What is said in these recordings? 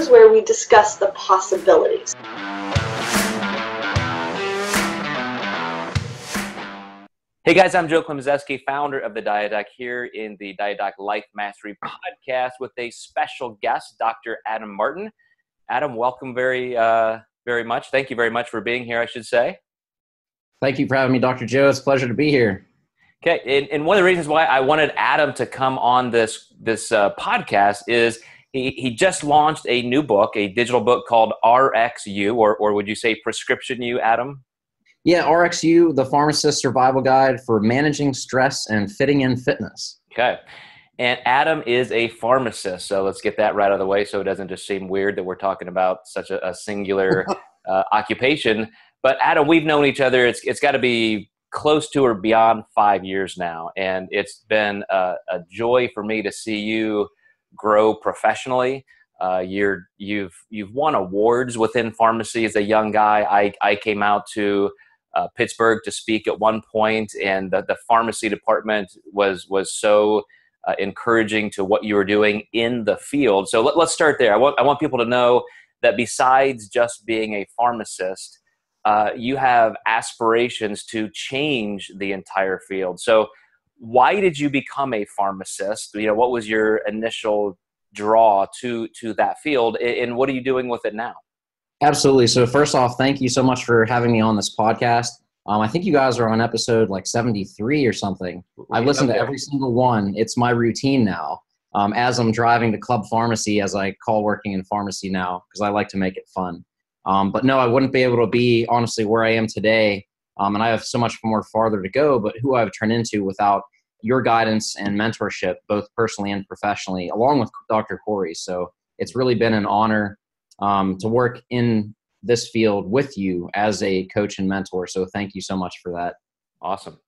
is where we discuss the possibilities. Hey guys, I'm Joe Klemczewski, founder of the Diet Doc, here in the Diet Doc Life Mastery Podcast with a special guest, Dr. Adam Martin. Adam, welcome very much. Thank you very much for being here, I should say. Thank you for having me, Dr. Joe. It's a pleasure to be here. Okay, and one of the reasons why I wanted Adam to come on this podcast is he just launched a new book, a digital book called RxU, or would you say Prescription U, Adam? Yeah, RxU, the Pharmacist Survival Guide for Managing Stress and Fitting in Fitness. Okay. And Adam is a pharmacist, so let's get that right out of the way so it doesn't just seem weird that we're talking about such a singular occupation. But Adam, we've known each other, it's got to be close to or beyond 5 years now, and it's been a joy for me to see you grow professionally. You've won awards within pharmacy as a young guy. I came out to Pittsburgh to speak at one point, and the pharmacy department was so encouraging to what you were doing in the field. So let's start there. I want people to know that besides just being a pharmacist, you have aspirations to change the entire field. So why did you become a pharmacist? You know, what was your initial draw to that field, and what are you doing with it now? Absolutely. So first off, thank you so much for having me on this podcast. I think you guys are on episode like 73 or something. I've listened to every single one. It's my routine now. As I'm driving to Club Pharmacy, as I call working in pharmacy now, because I like to make it fun. But no, I wouldn't be able to be honestly where I am today. And I have so much more farther to go, but who I've turned into without your guidance and mentorship, both personally and professionally, along with Dr. Corey. So it's really been an honor to work in this field with you as a coach and mentor. So thank you so much for that. Awesome.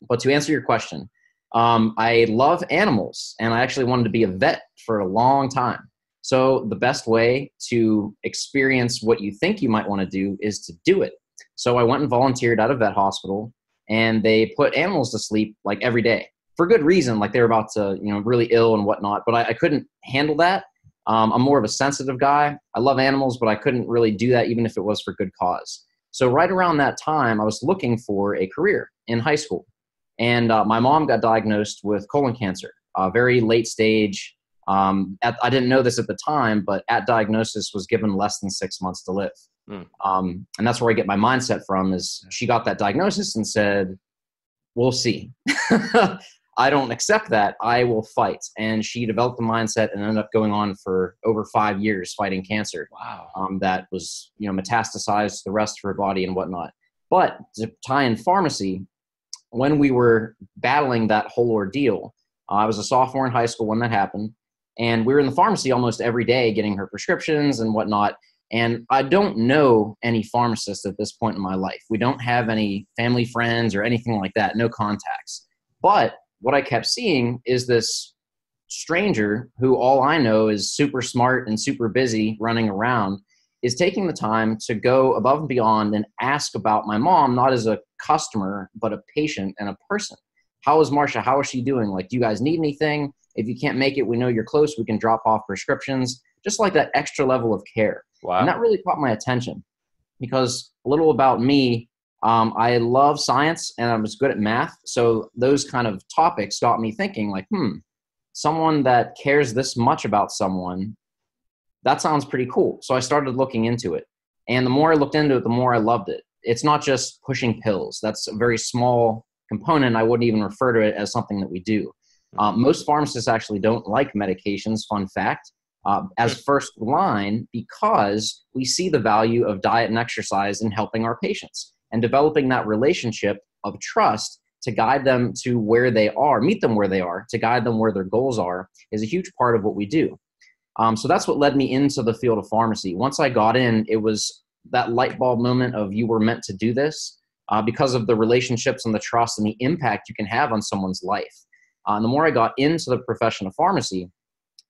But to answer your question, I love animals, and I actually wanted to be a vet for a long time. So the best way to experience what you think you might want to do is to do it. So I went and volunteered at a vet hospital, and they put animals to sleep like every day for good reason. Like they were about to, really ill and whatnot, but I couldn't handle that. I'm more of a sensitive guy. I love animals, but I couldn't really do that even if it was for good cause. So right around that time, I was looking for a career in high school. And my mom got diagnosed with colon cancer, very late stage. I didn't know this at the time, but at diagnosis was given less than 6 months to live. And that's where I get my mindset from is she got that diagnosis and said, we'll see. I don't accept that. I will fight. And she developed the mindset and ended up going on for over 5 years fighting cancer. Wow. That was, metastasized to the rest of her body and whatnot. But to tie in pharmacy, when we were battling that whole ordeal, I was a sophomore in high school when that happened. And we were in the pharmacy almost every day getting her prescriptions and whatnot. And I don't know any pharmacists at this point in my life. We don't have any family friends or anything like that, no contacts. But what I kept seeing is this stranger who all I know is super smart and super busy running around is taking the time to go above and beyond and ask about my mom, not as a customer, but a patient and a person. How is Marsha? How is she doing? Like, do you guys need anything? If you can't make it, we know you're close. We can drop off prescriptions, just like that extra level of care. Wow. And that really caught my attention because a little about me, I love science and I was good at math. So those kind of topics got me thinking like, someone that cares this much about someone, that sounds pretty cool. So I started looking into it. And the more I looked into it, the more I loved it. It's not just pushing pills. That's a very small component. I wouldn't even refer to it as something that we do. Most pharmacists actually don't like medications, fun fact, as first line because we see the value of diet and exercise in helping our patients. And developing that relationship of trust to guide them to where they are, meet them where they are, to guide them where their goals are, is a huge part of what we do. So that's what led me into the field of pharmacy. Once I got in, it was that light bulb moment of you were meant to do this because of the relationships and the trust and the impact you can have on someone's life. And the more I got into the profession of pharmacy,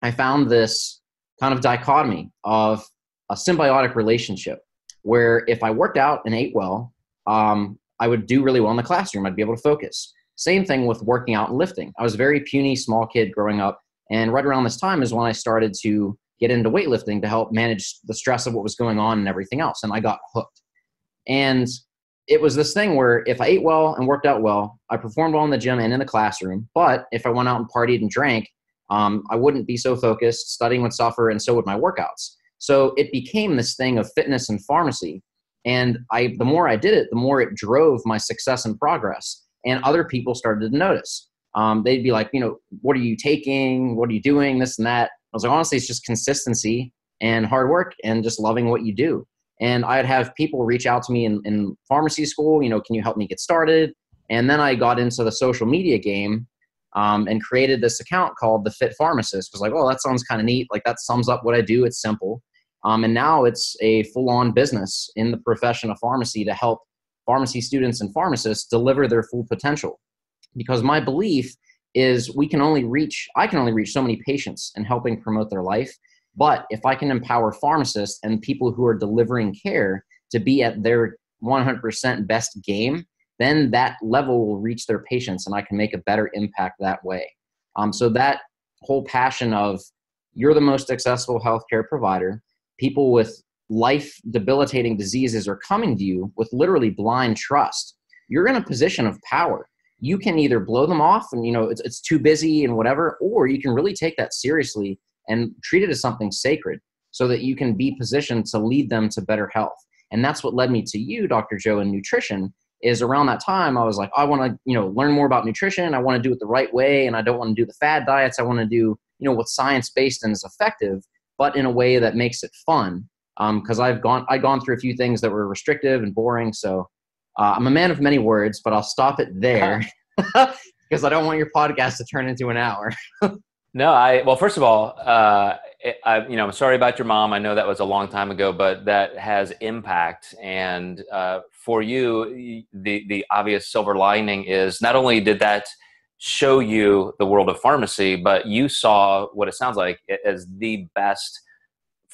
I found this kind of dichotomy of a symbiotic relationship where if I worked out and ate well, I would do really well in the classroom. I'd be able to focus. Same thing with working out and lifting. I was a very puny, small kid growing up. And right around this time is when I started to get into weightlifting to help manage the stress of what was going on and everything else. And I got hooked. And it was this thing where if I ate well and worked out well, I performed well in the gym and in the classroom. But if I went out and partied and drank, I wouldn't be so focused, studying would suffer, and so would my workouts. So it became this thing of fitness and pharmacy. And the more I did it, the more it drove my success and progress. And other people started to notice. They'd be like, what are you taking? What are you doing? This and that. I was like, honestly, it's just consistency and hard work and just loving what you do. And I'd have people reach out to me in pharmacy school, can you help me get started? And then I got into the social media game and created this account called The Fit Pharmacist. I was like, oh, that sounds kind of neat. Like that sums up what I do. It's simple. And now it's a full-on business in the profession of pharmacy to help pharmacy students and pharmacists deliver their full potential. Because my belief is I can only reach so many patients in helping promote their life. But if I can empower pharmacists and people who are delivering care to be at their 100% best game, then that level will reach their patients and I can make a better impact that way. So that whole passion of you're the most successful healthcare provider, people with life debilitating diseases are coming to you with literally blind trust. You're in a position of power. You can either blow them off and, it's too busy and whatever, or you can really take that seriously and treat it as something sacred so that you can be positioned to lead them to better health. And that's what led me to you, Dr. Joe, in nutrition. Is around that time, I was like, I want to, learn more about nutrition. I want to do it the right way. And I don't want to do the fad diets. I want to do, what's science-based and is effective, but in a way that makes it fun. Because I'd gone through a few things that were restrictive and boring. So I'm a man of many words, but I'll stop it there because I don't want your podcast to turn into an hour. No, well, first of all, I'm sorry about your mom. I know that was a long time ago, but that has impact. And for you, the obvious silver lining is not only did that show you the world of pharmacy, but you saw what it sounds like as the best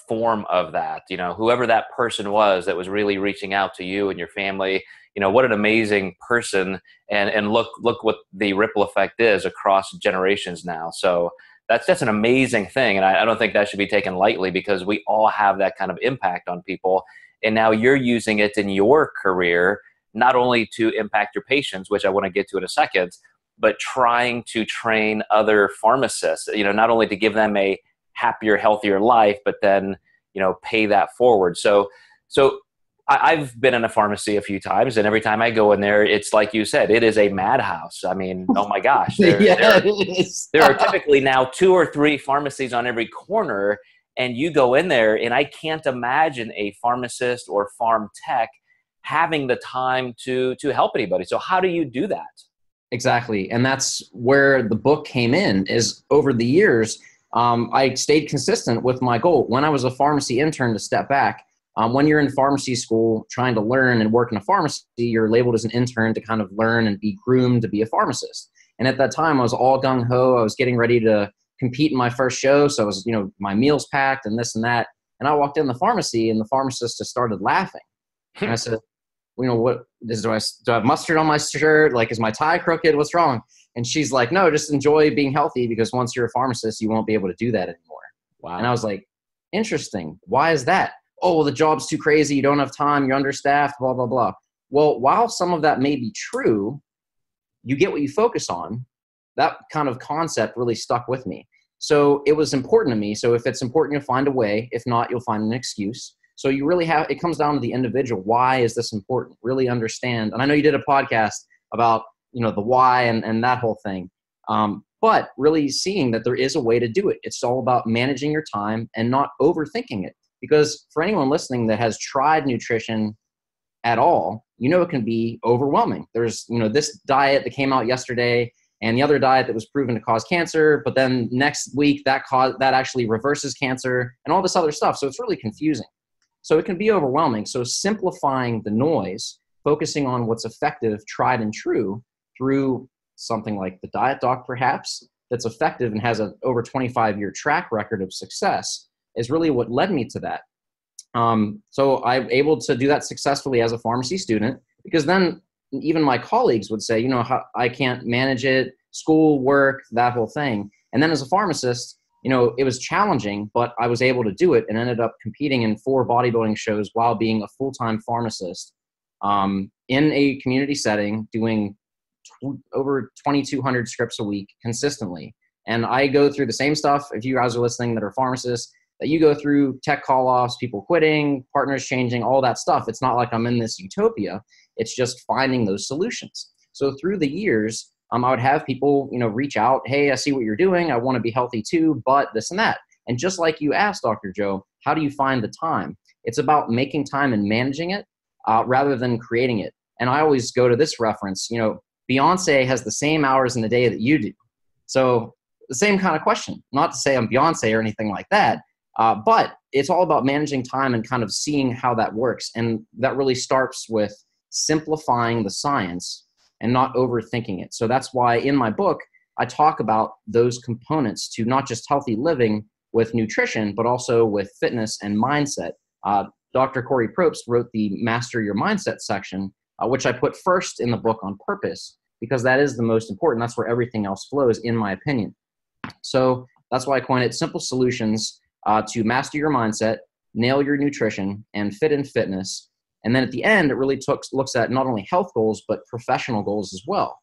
form of that. Whoever that person was that was really reaching out to you and your family, what an amazing person. And look what the ripple effect is across generations now. So that's an amazing thing. And I don't think that should be taken lightly because we all have that kind of impact on people. And now you're using it in your career, not only to impact your patients, which I want to get to in a second, but trying to train other pharmacists, not only to give them a happier, healthier life, but then, pay that forward. So I've been in a pharmacy a few times, and every time I go in there, it's like you said, it is a madhouse. I mean, oh my gosh. There are typically now 2 or 3 pharmacies on every corner, and you go in there, and I can't imagine a pharmacist or pharm tech having the time to help anybody. So how do you do that? Exactly. And that's where the book came in, is over the years, I stayed consistent with my goal. When I was a pharmacy intern, to step back, when you're in pharmacy school trying to learn and work in a pharmacy, you're labeled as an intern to kind of learn and be groomed to be a pharmacist. And at that time, I was all gung-ho. I was getting ready to compete in my first show. So I was, my meals packed and this and that. And I walked in the pharmacy and the pharmacist just started laughing. And I said, what is, do I have mustard on my shirt? Like, is my tie crooked? What's wrong? And she's like, no, just enjoy being healthy because once you're a pharmacist, you won't be able to do that anymore. Wow. And I was like, interesting. Why is that? Oh, well, the job's too crazy. You don't have time. You're understaffed, blah, blah, blah. Well, while some of that may be true, you get what you focus on. That kind of concept really stuck with me. So it was important to me. So if it's important, you'll find a way. If not, you'll find an excuse. So you really it comes down to the individual. Why is this important? Really understand. And I know you did a podcast about, the why and that whole thing. But really seeing that there is a way to do it. It's all about managing your time and not overthinking it. Because for anyone listening that has tried nutrition at all, it can be overwhelming. There's, this diet that came out yesterday and the other diet that was proven to cause cancer, but then next week that actually reverses cancer and all this other stuff. So it's really confusing. So it can be overwhelming. So simplifying the noise, focusing on what's effective, tried and true through something like the Diet Doc perhaps, that's effective and has an over 25-year track record of success, is really what led me to that. So I'm able to do that successfully as a pharmacy student, because then even my colleagues would say, I can't manage it, school, work, that whole thing. And then as a pharmacist, it was challenging, but I was able to do it and ended up competing in 4 bodybuilding shows while being a full-time pharmacist in a community setting, doing over 2,200 scripts a week consistently. And I go through the same stuff, if you guys are listening that are pharmacists, that you go through: tech call-offs, people quitting, partners changing, all that stuff. It's not like I'm in this utopia. It's just finding those solutions. So through the years, I would have people, reach out. Hey, I see what you're doing. I want to be healthy too, but this and that. And just like you asked, Dr. Joe, how do you find the time? It's about making time and managing it rather than creating it. And I always go to this reference. Beyonce has the same hours in the day that you do. So the same kind of question. Not to say I'm Beyonce or anything like that, but it's all about managing time and kind of seeing how that works. And that really starts with simplifying the science and not overthinking it. So that's why in my book, I talk about those components to not just healthy living with nutrition, but also with fitness and mindset. Dr. Corey Probst wrote the Master Your Mindset section, which I put first in the book on purpose, because that is the most important. That's where everything else flows, in my opinion. So that's why I coined it simple solutions to master your mindset, nail your nutrition, and fit in fitness. And then at the end, it really looks at not only health goals, but professional goals as well.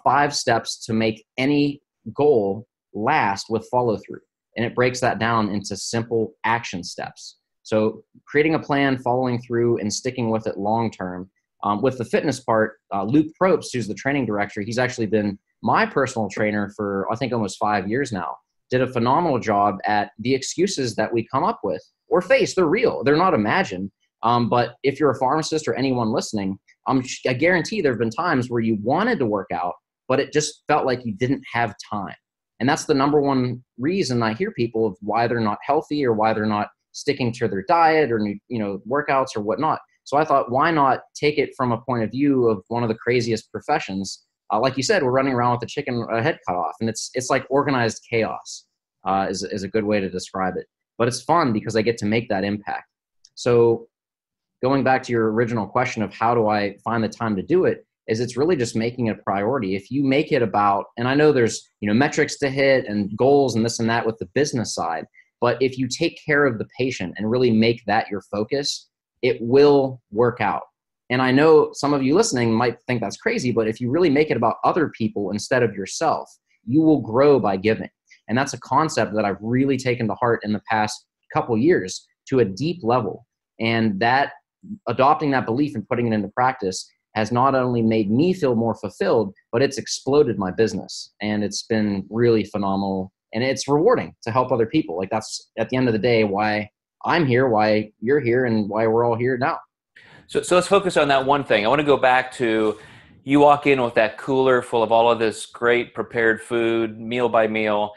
5 steps to make any goal last with follow through. And it breaks that down into simple action steps. So creating a plan, following through, and sticking with it long term. With the fitness part, Luke Probst, who's the training director, he's actually been my personal trainer for, I think, almost 5 years now. Did a phenomenal job at the excuses that we come up with or face. They're real. They're not imagined. But if you're a pharmacist or anyone listening, I guarantee there have been times where you wanted to work out, but it just felt like you didn't have time. And that's the number one reason I hear people of why they're not healthy or why they're not sticking to their diet or, workouts or whatnot. So I thought, why not take it from a point of view of one of the craziest professions? Like you said, we're running around with a chicken head cut off, and it's like organized chaos is a good way to describe it. But it's fun because I get to make that impact. So going back to your original question of how do I find the time to do it, is it's really just making it a priority. If you make it about, and I know there's metrics to hit and goals and this and that with the business side, but if you take care of the patient and really make that your focus, it will work out. And I know some of you listening might think that's crazy, but if you really make it about other people instead of yourself, you will grow by giving. And that's a concept that I've really taken to heart in the past couple years to a deep level. And that adopting that belief and putting it into practice has not only made me feel more fulfilled, but it's exploded my business. And it's been really phenomenal. And it's rewarding to help other people. Like, that's at the end of the day why I'm here, why you're here, and why we're all here now. So let's focus on that one thing. I want to go back to, you walk in with that cooler full of all of this great prepared food, meal by meal.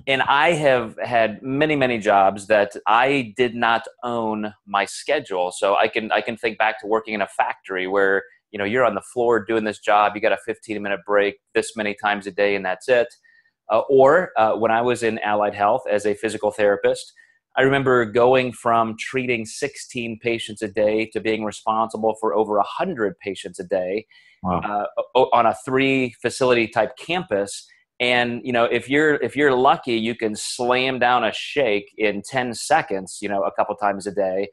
And I have had many, many jobs that I did not own my schedule. So I can think back to working in a factory where, you're on the floor doing this job. You got a 15-minute break this many times a day, and that's it. Or when I was in allied health as a physical therapist, I remember going from treating 16 patients a day to being responsible for over 100 patients a day. Wow. On a 3-facility type campus. And, if you're lucky, you can slam down a shake in 10 seconds, a couple times a day.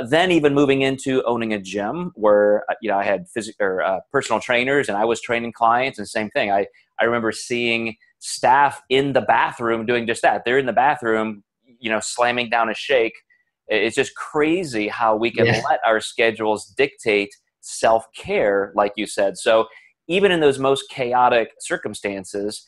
Then even moving into owning a gym where, I had personal trainers and I was training clients, and same thing. I remember seeing staff in the bathroom doing just that. They're in the bathroom, slamming down a shake. It's just crazy how we can let our schedules dictate self-care, like you said. So even in those most chaotic circumstances,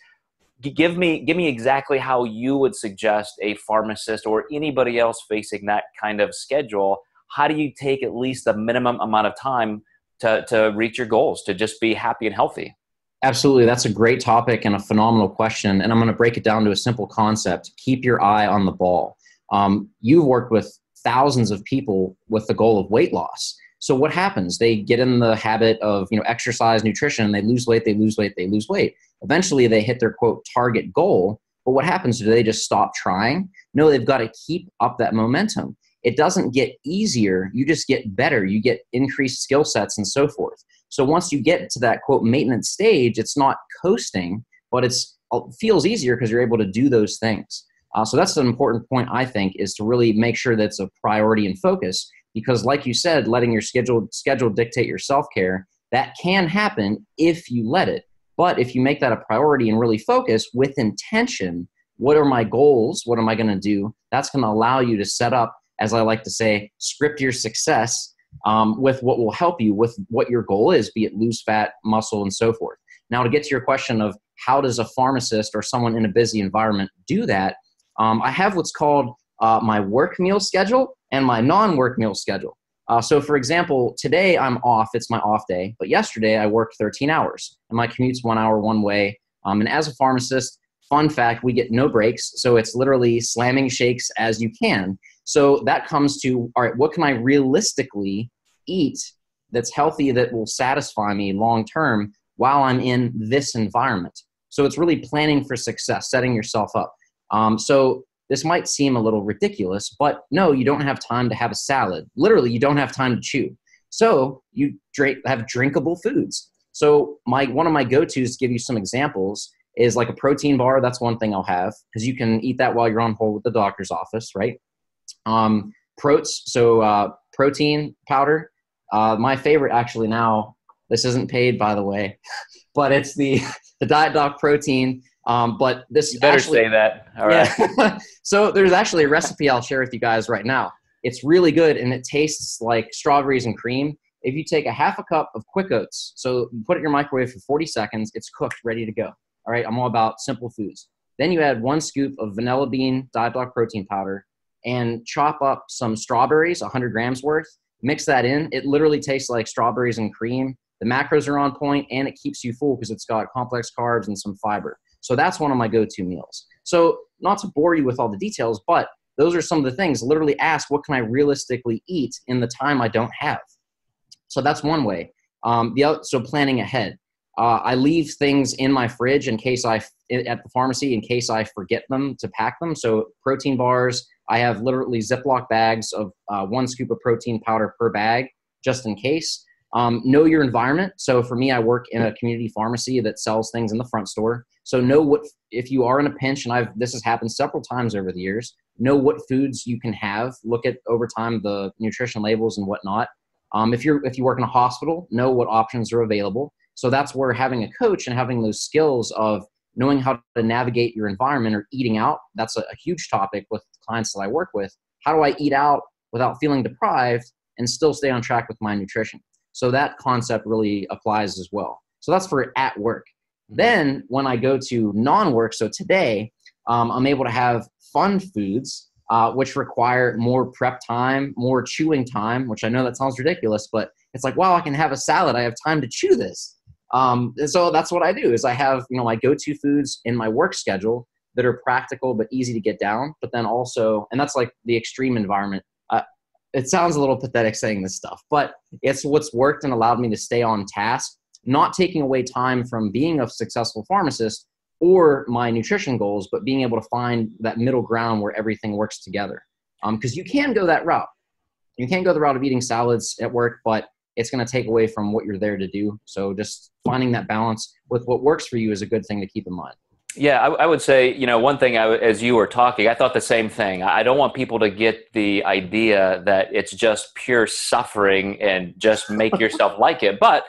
give me exactly how you would suggest a pharmacist or anybody else facing that kind of schedule. How do you take at least the minimum amount of time to reach your goals, to just be happy and healthy? Absolutely. That's a great topic and a phenomenal question. And I'm going to break it down to a simple concept. Keep your eye on the ball. You've worked with thousands of people with the goal of weight loss. So what happens? They get in the habit of, exercise, nutrition, they lose weight, they lose weight, they lose weight. Eventually they hit their quote target goal. But what happens? Do they just stop trying? No, they've got to keep up that momentum. It doesn't get easier. You just get better. You get increased skill sets and so forth. So once you get to that quote maintenance stage, it's not coasting, but it feels easier because you're able to do those things. So that's an important point, I think, is to really make sure that's a priority and focus, because like you said, letting your schedule dictate your self-care, that can happen if you let it. But if you make that a priority and really focus with intention, what are my goals? What am I going to do? That's going to allow you to set up, as I like to say, script your success with what will help you with what your goal is, be it lose fat, muscle, and so forth. Now, to get to your question of how does a pharmacist or someone in a busy environment do that, I have what's called my work meal schedule and my non-work meal schedule. So for example, today I'm off, it's my off day, but yesterday I worked 13 hours and my commute's 1 hour one way. And as a pharmacist, fun fact, we get no breaks. So it's literally slamming shakes as you can. So that comes to, all right, what can I realistically eat that's healthy, that will satisfy me long-term while I'm in this environment? So it's really planning for success, setting yourself up. So this might seem a little ridiculous, but no, you don't have time to have a salad. Literally, you don't have time to chew. So you have drinkable foods. So one of my go-tos, to give you some examples, is like a protein bar. That's one thing I'll have, because you can eat that while you're on hold with the doctor's office, right? Protein powder. My favorite actually now, this isn't paid, by the way, but it's the Diet Doc protein. But this you better actually, say that. All right. Yeah. So there's actually a recipe I'll share with you guys right now. It's really good and it tastes like strawberries and cream. If you take a half a cup of quick oats, so you put it in your microwave for 40 seconds, it's cooked, ready to go. All right. I'm all about simple foods. Then you add 1 scoop of vanilla bean Diet Doc protein powder and chop up some strawberries, 100 grams worth, mix that in. It literally tastes like strawberries and cream. The macros are on point and it keeps you full because it's got complex carbs and some fiber. So that's one of my go-to meals. So not to bore you with all the details, but those are some of the things. Literally ask, what can I realistically eat in the time I don't have? So that's one way. So planning ahead. I leave things in my fridge at the pharmacy in case I forget them to pack them. So protein bars, I have literally Ziploc bags of 1 scoop of protein powder per bag, just in case. Know your environment. So for me, I work in a community pharmacy that sells things in the front store. So know if you are in a pinch, and this has happened several times over the years, know what foods you can have. Look at over time the nutrition labels and whatnot. If you work in a hospital, know what options are available. So that's where having a coach and having those skills of knowing how to navigate your environment or eating out, that's a huge topic with clients that I work with. How do I eat out without feeling deprived and still stay on track with my nutrition? So that concept really applies as well. So that's for at work. Then when I go to non-work, so today, I'm able to have fun foods, which require more prep time, more chewing time, which I know that sounds ridiculous, but it's like, wow, I can have a salad. I have time to chew this. And so that's what I do is I have, my go-to foods in my work schedule that are practical but easy to get down. But then also, and that's like the extreme environment. It sounds a little pathetic saying this stuff, but it's what's worked and allowed me to stay on task, not taking away time from being a successful pharmacist or my nutrition goals, but being able to find that middle ground where everything works together. Because you can go that route. You can go the route of eating salads at work, but it's going to take away from what you're there to do. So just finding that balance with what works for you is a good thing to keep in mind. Yeah, I would say, one thing as you were talking, I thought the same thing. I don't want people to get the idea that it's just pure suffering and just make yourself like it. But,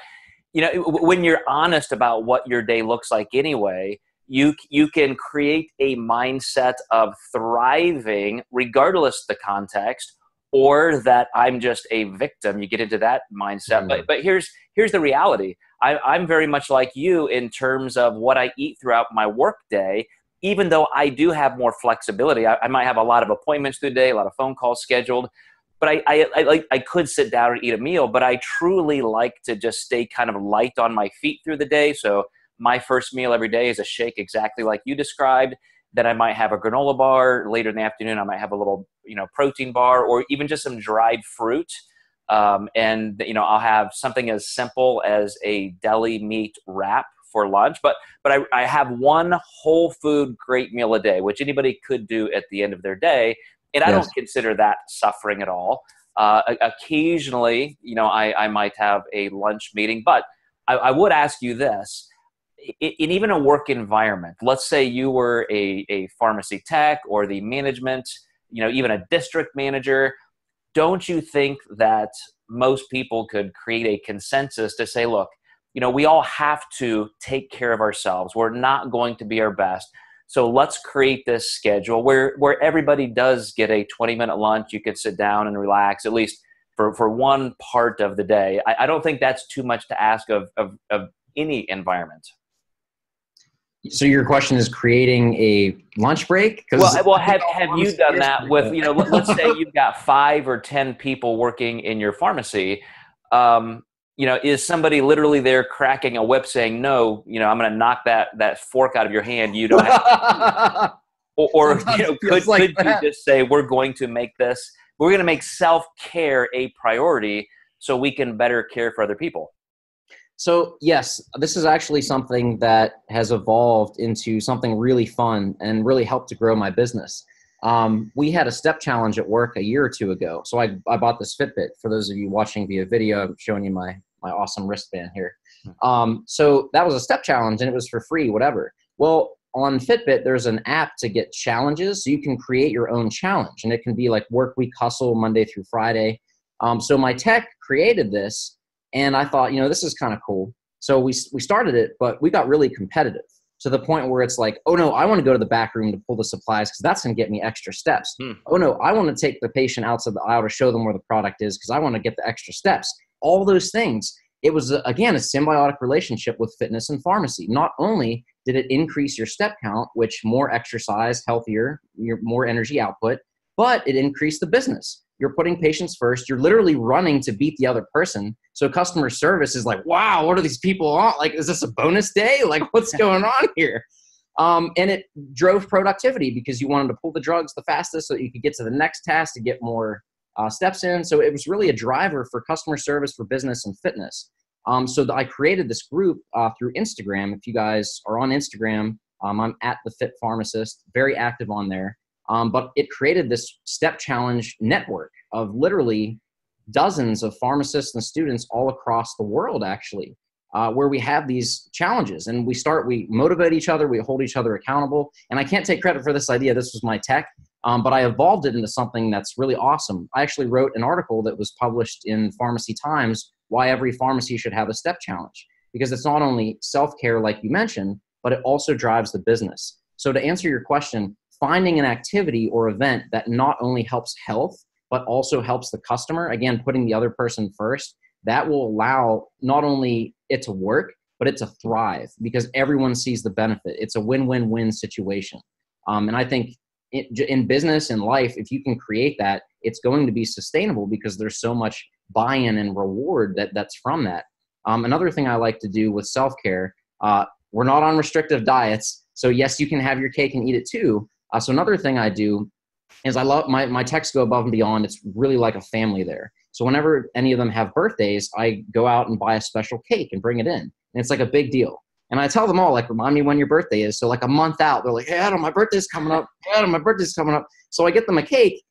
when you're honest about what your day looks like anyway, you can create a mindset of thriving regardless of the context, or that I'm just a victim. You get into that mindset. But here's the reality. I'm very much like you in terms of what I eat throughout my work day, even though I do have more flexibility. I might have a lot of appointments through the day, a lot of phone calls scheduled, but I could sit down and eat a meal, but I truly like to just stay kind of light on my feet through the day. So my first meal every day is a shake exactly like you described. Then I might have a granola bar. Later in the afternoon, I might have a little, protein bar or even just some dried fruit. And I'll have something as simple as a deli meat wrap for lunch. But I have one whole food great meal a day, which anybody could do at the end of their day. And I don't consider that suffering at all. Occasionally, I might have a lunch meeting. But I would ask you this. in even a work environment, let's say you were a pharmacy tech or the management, even a district manager, don't you think that most people could create a consensus to say, look, we all have to take care of ourselves. We're not going to be our best. So let's create this schedule where everybody does get a 20-minute lunch. You could sit down and relax, at least for one part of the day. I don't think that's too much to ask of any environment. So your question is creating a lunch break? Well, have you done that with, let's say you've got 5 or 10 people working in your pharmacy. Is somebody literally there cracking a whip saying, no, I'm going to knock that fork out of your hand. You don't have to. Or could you just say, we're going to make self-care a priority so we can better care for other people? So yes, this is actually something that has evolved into something really fun and really helped to grow my business. We had a step challenge at work a year or 2 ago. So I bought this Fitbit. For those of you watching via video, I'm showing you my awesome wristband here. So that was a step challenge and it was for free, whatever. Well, on Fitbit, there's an app to get challenges. So you can create your own challenge and it can be like work week hustle Monday through Friday. So my tech created this. And I thought, this is kind of cool. So we started it, but we got really competitive to the point where it's like, oh no, I want to go to the back room to pull the supplies because that's going to get me extra steps. Oh no, I want to take the patient outside the aisle to show them where the product is because I want to get the extra steps. All those things. It was, again, a symbiotic relationship with fitness and pharmacy. Not only did it increase your step count, which more exercise, healthier, more energy output, but it increased the business. You're putting patients first. You're literally running to beat the other person. So customer service is like, wow, what are these people on? Like, is this a bonus day? Like, what's going on here? And it drove productivity because you wanted to pull the drugs the fastest so that you could get to the next task to get more steps in. So it was really a driver for customer service, for business and fitness. So I created this group through Instagram. If you guys are on Instagram, I'm at the Fit Pharmacist, very active on there. But it created this step challenge network of literally dozens of pharmacists and students all across the world, actually, where we have these challenges and we motivate each other, we hold each other accountable. And I can't take credit for this idea. This was my tech, but I evolved it into something that's really awesome. I actually wrote an article that was published in Pharmacy Times, why every pharmacy should have a step challenge, because it's not only self-care, like you mentioned, but it also drives the business. So to answer your question, finding an activity or event that not only helps health, but also helps the customer, again, putting the other person first, that will allow not only it to work, but it to thrive because everyone sees the benefit. It's a win-win-win situation. And I think in business and life, if you can create that, it's going to be sustainable because there's so much buy-in and reward that's from that. Another thing I like to do with self-care, we're not on restrictive diets. So yes, you can have your cake and eat it too. So another thing I do is I love my techs go above and beyond. It's really like a family there. So whenever any of them have birthdays, I go out and buy a special cake and bring it in. And it's like a big deal. And I tell them all, like, remind me when your birthday is. So like a month out, they're like, hey, Adam, my birthday's coming up. Hey, Adam, my birthday's coming up. So I get them a cake.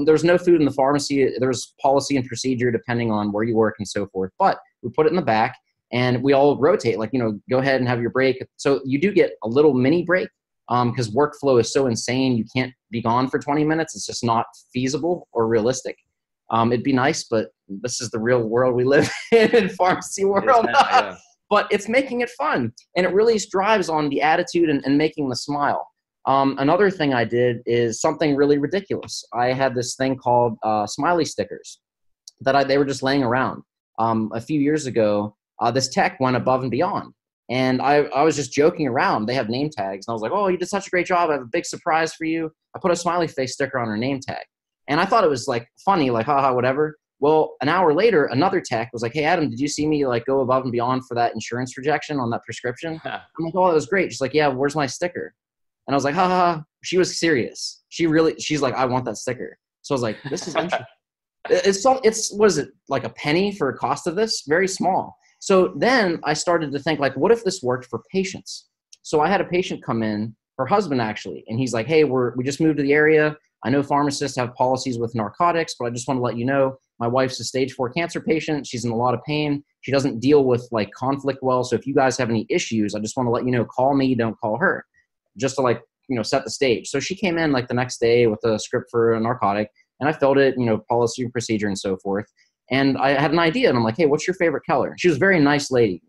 There's no food in the pharmacy. There's policy and procedure depending on where you work and so forth. But we put it in the back and we all rotate, like, go ahead and have your break. So you do get a little mini break. Because workflow is so insane, you can't be gone for 20 minutes. It's just not feasible or realistic. It'd be nice, but this is the real world we live in pharmacy world. Yeah. But it's making it fun, and it really drives on the attitude and making the smile. Another thing I did is something really ridiculous. I had this thing called smiley stickers that they were just laying around. A few years ago, this tech went above and beyond. And I was just joking around. They have name tags. And I was like, oh, you did such a great job. I have a big surprise for you. I put a smiley face sticker on her name tag. And I thought it was like funny, like, haha, whatever. Well, an hour later, another tech was like, hey, Adam, did you see me like go above and beyond for that insurance rejection on that prescription? I'm like, oh, that was great. She's like, yeah, where's my sticker? And I was like, haha. She was serious. She's like, I want that sticker. So I was like, this is interesting. It's what is it, like a penny for a cost of this? Very small. So then I started to think, like, what if this worked for patients? So I had a patient come in, her husband actually, and he's like, hey, we just moved to the area. I know pharmacists have policies with narcotics, but I just want to let you know, My wife's a stage 4 cancer patient. She's in a lot of pain. She doesn't deal with like conflict well. So if you guys have any issues, I just want to let you know, call me, don't call her, just to like, set the stage. So she came in like the next day with a script for a narcotic, and I filled it, policy and procedure and so forth. And I had an idea, and I'm like, hey, what's your favorite color? She was a very nice lady,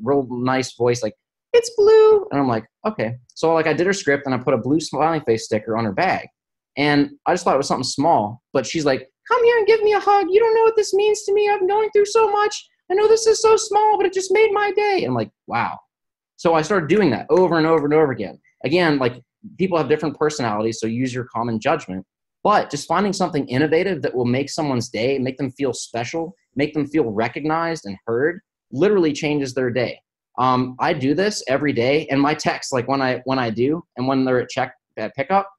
real nice voice, like, it's blue. And I'm like, okay. So like I did her script, and I put a blue smiley face sticker on her bag. And I just thought it was something small, but she's like, come here and give me a hug. You don't know what this means to me. I'm going through so much. I know this is so small, but it just made my day. And I'm like, wow. So I started doing that over and over and over again. Again, like people have different personalities, so use your common judgment. But just finding something innovative that will make someone's day, make them feel special, make them feel recognized and heard, literally changes their day. I do this every day, and my texts, like when I do, and when they're at pickup,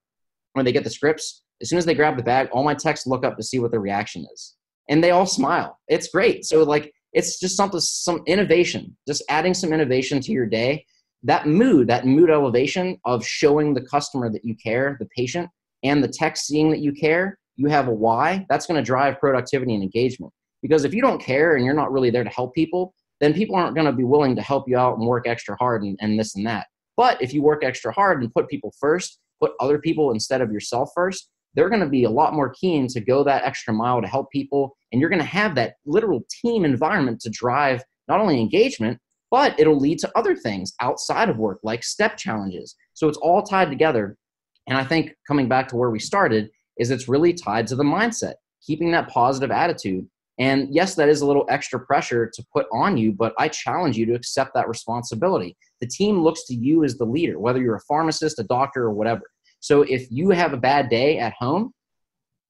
when they get the scripts, as soon as they grab the bag, all my texts look up to see what the reaction is, and they all smile. It's great. So like it's just some innovation, just adding some innovation to your day. That mood elevation of showing the customer that you care, the patient, and the text seeing that you care, you have a why, that's going to drive productivity and engagement. Because if you don't care and you're not really there to help people, then people aren't going to be willing to help you out and work extra hard and this and that. But if you work extra hard and put people first, put other people instead of yourself first, they're going to be a lot more keen to go that extra mile to help people. And you're going to have that literal team environment to drive not only engagement, but it'll lead to other things outside of work, like step challenges. So it's all tied together. And I think coming back to where we started is it's really tied to the mindset, keeping that positive attitude. And yes, that is a little extra pressure to put on you, but I challenge you to accept that responsibility. The team looks to you as the leader, whether you're a pharmacist, a doctor, or whatever. So if you have a bad day at home,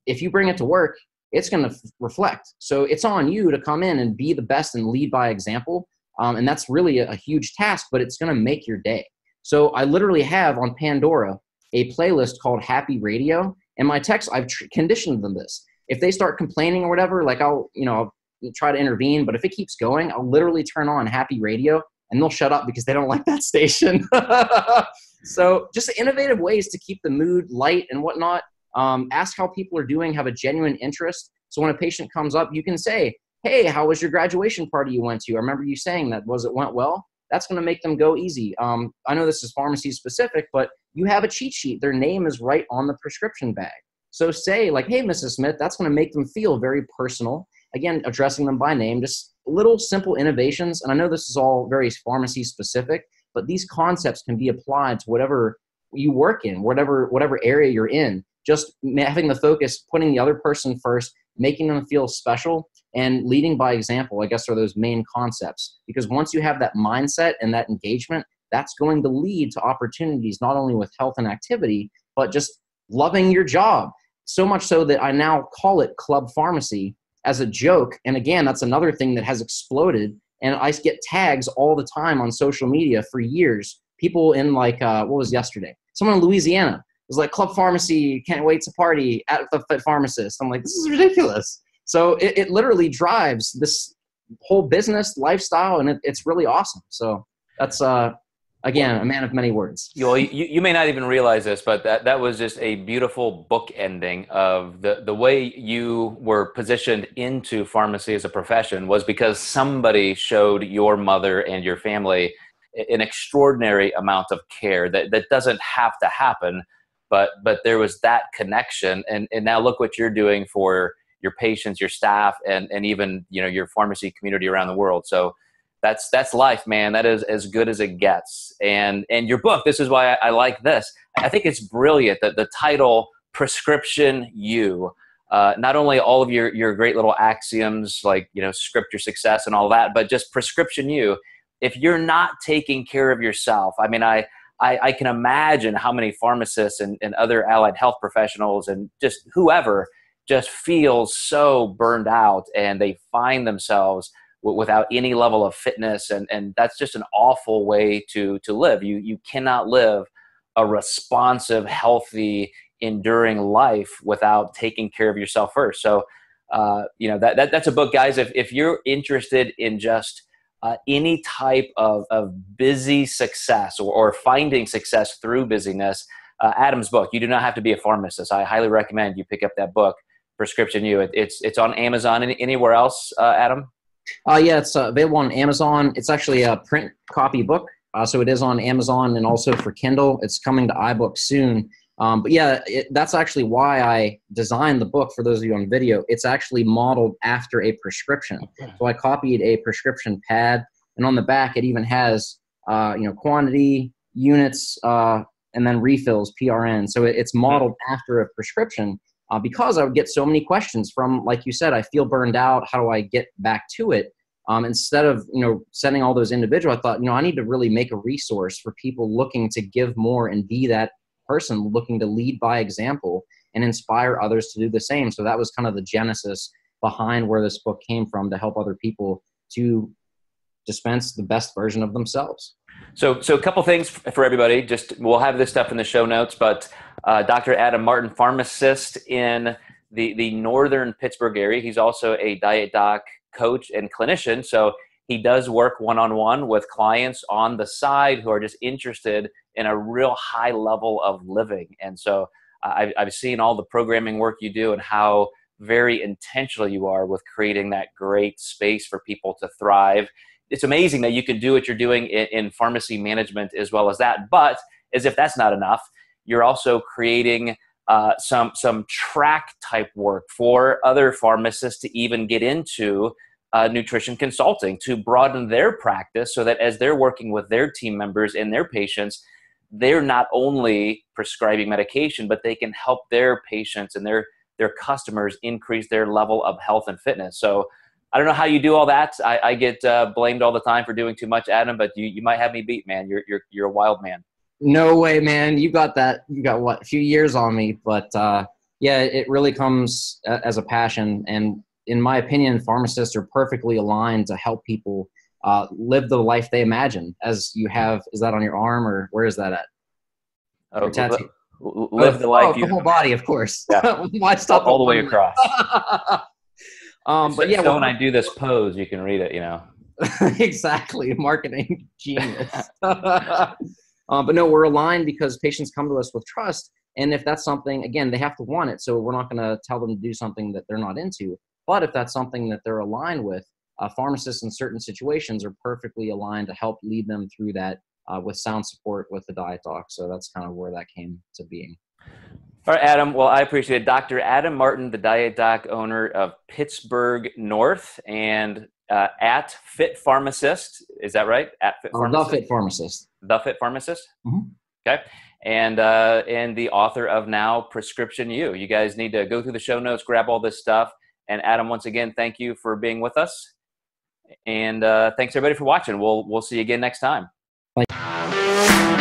if you bring it to work, it's going to reflect. So it's on you to come in and be the best and lead by example. And that's really a huge task, but it's going to make your day. So I literally have on Pandora a playlist called Happy Radio, and my texts, I've conditioned them this. If they start complaining or whatever, like I'll try to intervene, but if it keeps going, I'll literally turn on Happy Radio and they'll shut up because they don't like that station. So just innovative ways to keep the mood light and whatnot. Ask how people are doing, have a genuine interest. So when a patient comes up, you can say, hey, how was your graduation party you went to? I remember you saying that. It went well? That's going to make them go easy. I know this is pharmacy specific, but you have a cheat sheet. Their name is right on the prescription bag. So say like, hey, Mrs. Smith, that's going to make them feel very personal. Again, addressing them by name, just little simple innovations. And I know this is all very pharmacy specific, but these concepts can be applied to whatever you work in, whatever area you're in. Just having the focus, putting the other person first, making them feel special, and leading by example, I guess, are those main concepts. Because once you have that mindset and that engagement, that's going to lead to opportunities, not only with health and activity, but just loving your job. So much so that I now call it Club Pharmacy as a joke. And again, that's another thing that has exploded. And I get tags all the time on social media for years. People in like, what was yesterday? Someone in Louisiana was like, Club Pharmacy, can't wait to party at the Pharmacist. I'm like, this is ridiculous. So it literally drives this whole business lifestyle, and it's really awesome. So that's, again, a man of many words. You may not even realize this, but that was just a beautiful book ending of the way you were positioned into pharmacy as a profession was because somebody showed your mother and your family an extraordinary amount of care that doesn't have to happen, but there was that connection. And now look what you're doing for your patients, your staff, and even, your pharmacy community around the world. So that's life, man. That is as good as it gets. And your book, this is why I like this. I think it's brilliant that the title, Prescription You, not only all of your great little axioms like, script your success and all that, but just Prescription You. If you're not taking care of yourself, I mean, I can imagine how many pharmacists and other allied health professionals and just whoever just feels so burned out, and they find themselves without any level of fitness. And that's just an awful way to live. You cannot live a responsive, healthy, enduring life without taking care of yourself first. So, that's a book, guys. If you're interested in just any type of busy success or finding success through busyness, Adam's book, you do not have to be a pharmacist. I highly recommend you pick up that book, Prescription U. It's on Amazon. Anywhere else, Adam? Yeah, it's available on Amazon. It's actually a print copy book. So it is on Amazon and also for Kindle. It's coming to iBooks soon. But yeah, that's actually why I designed the book. For those of you on video, it's actually modeled after a prescription. So I copied a prescription pad, and on the back it even has quantity, units, and then refills, PRN. So it's modeled after a prescription because I would get so many questions from, like you said, I feel burned out. How do I get back to it? Instead of sending all those individual, I thought I need to really make a resource for people looking to give more and be that person looking to lead by example and inspire others to do the same. So that was kind of the genesis behind where this book came from, to help other people to dispense the best version of themselves. So a couple things for everybody. We'll have this stuff in the show notes, but Dr. Adam Martin, pharmacist in the northern Pittsburgh area. He's also a Diet Doc coach and clinician. So he does work one-on-one with clients on the side who are just interested in a real high level of living. And so I've seen all the programming work you do and how very intentional you are with creating that great space for people to thrive. It's amazing that you can do what you're doing in pharmacy management as well as that. But as if that's not enough, you're also creating some track type work for other pharmacists to even get into nutrition consulting, to broaden their practice so that as they're working with their team members and their patients, they're not only prescribing medication, but they can help their patients and their customers increase their level of health and fitness. So I don't know how you do all that. I get blamed all the time for doing too much, Adam, but you might have me beat, man. You're a wild man. No way, man. You got that. You got what, a few years on me, but yeah, it really comes as a passion. And in my opinion, pharmacists are perfectly aligned to help people live the life they imagine. As you have, is that on your arm or where is that at? Oh, tattoo. Live the life. The whole body, of course. Yeah. Why stop all the way across? But yeah, so when I do this pose, you can read it. Exactly, marketing genius. But no, we're aligned because patients come to us with trust, and if that's something, again, they have to want it. So we're not going to tell them to do something that they're not into. But if that's something that they're aligned with, pharmacists in certain situations are perfectly aligned to help lead them through that with sound support with the Diet Doc. So that's kind of where that came to being. All right, Adam. Well, I appreciate it. Dr. Adam Martin, the Diet Doc owner of Pittsburgh North and at Fit Pharmacist. Is that right? At Fit Pharmacist? The Fit Pharmacist. The Fit Pharmacist? Mm-hmm. Okay. And the author of now Prescription U. You guys need to go through the show notes, grab all this stuff. And Adam, once again, thank you for being with us. And thanks everybody for watching. We'll see you again next time. Bye.